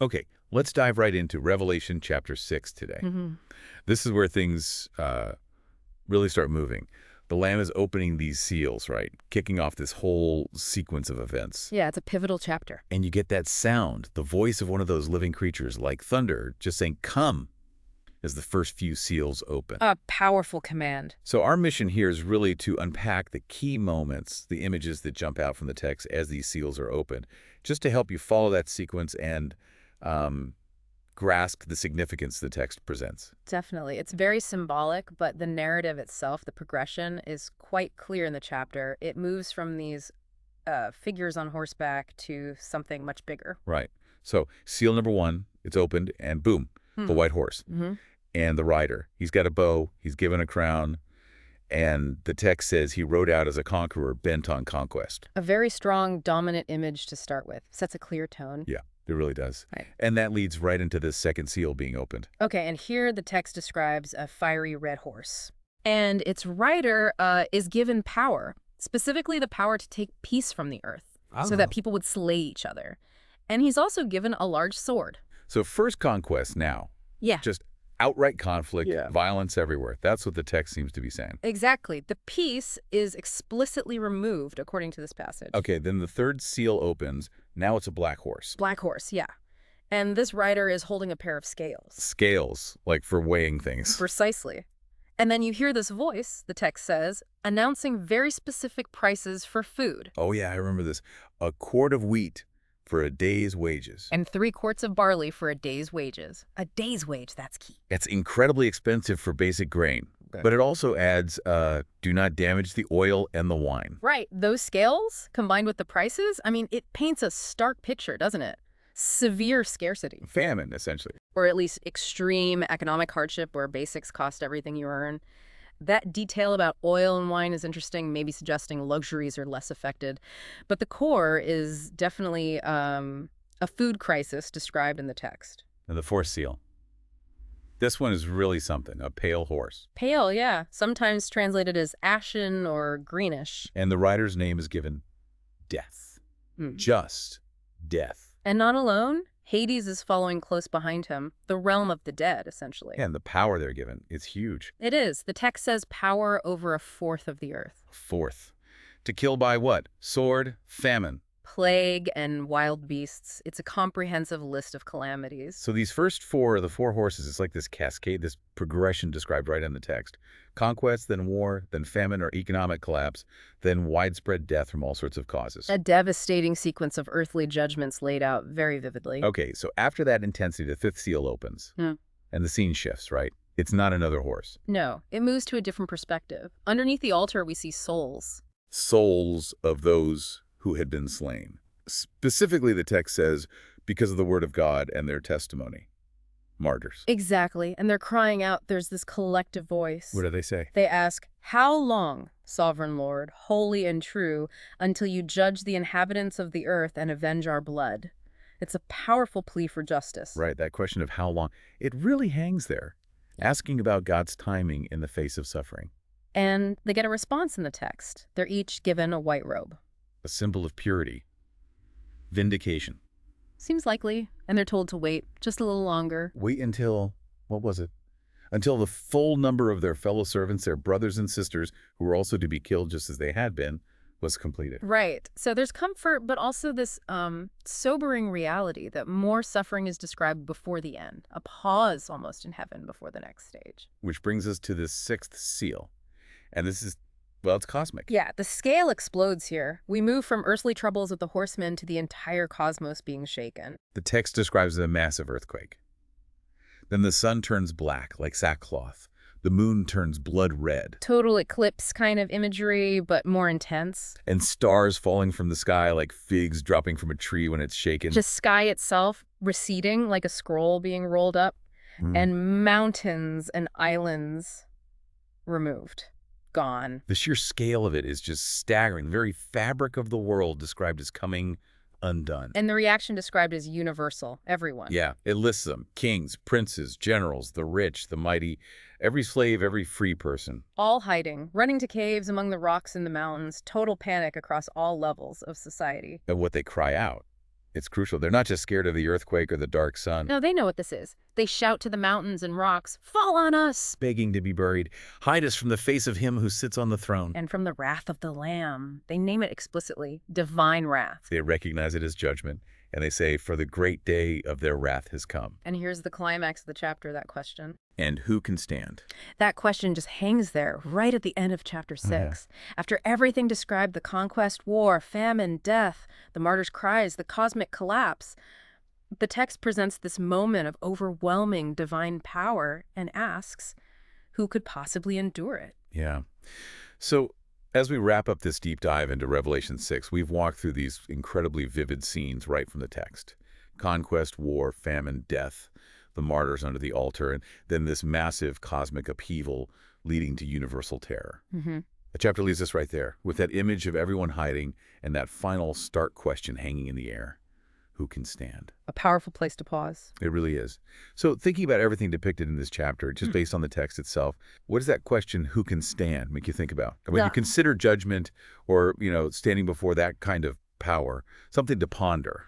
Okay, let's dive right into Revelation chapter 6 today. Hmm. This is where things really start moving. The Lamb is opening these seals, right? Kicking off this whole sequence of events. Yeah, it's a pivotal chapter. And you get that sound, the voice of one of those living creatures like thunder, just saying, "Come," as the first few seals open. A powerful command. So our mission here is really to unpack the key moments, the images that jump out from the text as these seals are opened, just to help you follow that sequence and um, grasp the significance the text presents. Definitely. It's very symbolic, but the narrative itself, the progression, is quite clear in the chapter. It moves from these figures on horseback to something much bigger. Right. So seal number one, it's opened, and boom, the white horse. Hmm. And the rider. He's got a bow, he's given a crown, and the text says he rode out as a conqueror bent on conquest. A very strong, dominant image to start with. Sets a clear tone. Yeah, it really does. Right. And that leads right into the second seal being opened. Okay, and here the text describes a fiery red horse. And its rider is given power, specifically the power to take peace from the earth, so that people would slay each other. And he's also given a large sword. So first conquest now. Yeah. Just outright conflict, Yeah. violence everywhere. That's what the text seems to be saying. Exactly. The peace is explicitly removed, according to this passage. Okay, then the third seal opens. Now it's a black horse. Black horse, yeah. And this rider is holding a pair of scales. Scales, like for weighing things. Precisely. And then you hear this voice, the text says, announcing very specific prices for food. Oh yeah, I remember this. A quart of wheat for a day's wages. And 3 quarts of barley for a day's wages. A day's wage, that's key. It's incredibly expensive for basic grain. Okay. But it also adds, do not damage the oil and the wine. Right. Those scales, combined with the prices, I mean, it paints a stark picture, doesn't it? Severe scarcity. Famine, essentially. Or at least extreme economic hardship where basics cost everything you earn. That detail about oil and wine is interesting, maybe suggesting luxuries are less affected. But the core is definitely a food crisis described in the text. And the fourth seal. This one is really something, a pale horse. Pale, yeah. Sometimes translated as ashen or greenish. And the rider's name is given Death. Just death. And not alone, Hades is following close behind him, the realm of the dead, essentially. And the power they're given, it's huge. It is. The text says power over a fourth of the earth. Fourth. To kill by what? Sword, famine. Plague and wild beasts. It's a comprehensive list of calamities. So these first four are the four horses. It's like this cascade, this progression described right in the text. Conquest, then war, then famine or economic collapse, then widespread death from all sorts of causes. A devastating sequence of earthly judgments laid out very vividly. Okay, so after that intensity, the fifth seal opens. Hmm. And the scene shifts, right? It's not another horse. No, it moves to a different perspective. Underneath the altar, we see souls. Souls of those who had been slain. Specifically, the text says, because of the word of God and their testimony. Martyrs. Exactly. And they're crying out. There's this collective voice. What do they say? They ask, "How long, sovereign Lord, holy and true, until you judge the inhabitants of the earth and avenge our blood?" It's a powerful plea for justice. Right, that question of how long. It really hangs there, asking about God's timing in the face of suffering. And they get a response in the text. They're each given a white robe. A symbol of purity. Vindication. Seems likely. And they're told to wait just a little longer. Wait until, what was it? Until the full number of their fellow servants, their brothers and sisters, who were also to be killed just as they had been, was completed. Right. So there's comfort, but also this sobering reality that more suffering is described before the end. A pause almost in heaven before the next stage. Which brings us to the sixth seal. And this is, well, it's cosmic. Yeah, the scale explodes here. We move from earthly troubles with the horsemen to the entire cosmos being shaken. The text describes a massive earthquake. Then the sun turns black, like sackcloth. The moon turns blood red. Total eclipse kind of imagery, but more intense. And stars falling from the sky like figs dropping from a tree when it's shaken. Just sky itself receding like a scroll being rolled up. And mountains and islands removed. Gone. The sheer scale of it is just staggering. The very fabric of the world described as coming undone. And the reaction described as universal. Everyone. Yeah, it lists them. Kings, princes, generals, the rich, the mighty, every slave, every free person. All hiding, running to caves among the rocks in the mountains, total panic across all levels of society. And what they cry out It's crucial. They're not just scared of the earthquake or the dark sun, No, they know what this is. They shout to the mountains and rocks, "Fall on us!" begging to be buried. Hide us from the face of him who sits on the throne. And from the wrath of the Lamb. They name it explicitly, divine wrath. They recognize it as judgment, and they say, for the great day of their wrath has come. And here's the climax of the chapter, that question. And who can stand? That question just hangs there right at the end of chapter 6. After everything described, the conquest, war, famine, death, the martyr's cries, the cosmic collapse, the text presents this moment of overwhelming divine power and asks, who could possibly endure it? Yeah. So as we wrap up this deep dive into Revelation 6, we've walked through these incredibly vivid scenes right from the text. Conquest, war, famine, death, the martyrs under the altar, and then this massive cosmic upheaval leading to universal terror. Mm-hmm. The chapter leaves us right there, with that image of everyone hiding and that final stark question hanging in the air. Who can stand? A powerful place to pause. It really is. So thinking about everything depicted in this chapter, just based on the text itself, what does that question, who can stand, make you think about? When you consider judgment or, standing before that kind of power, something to ponder.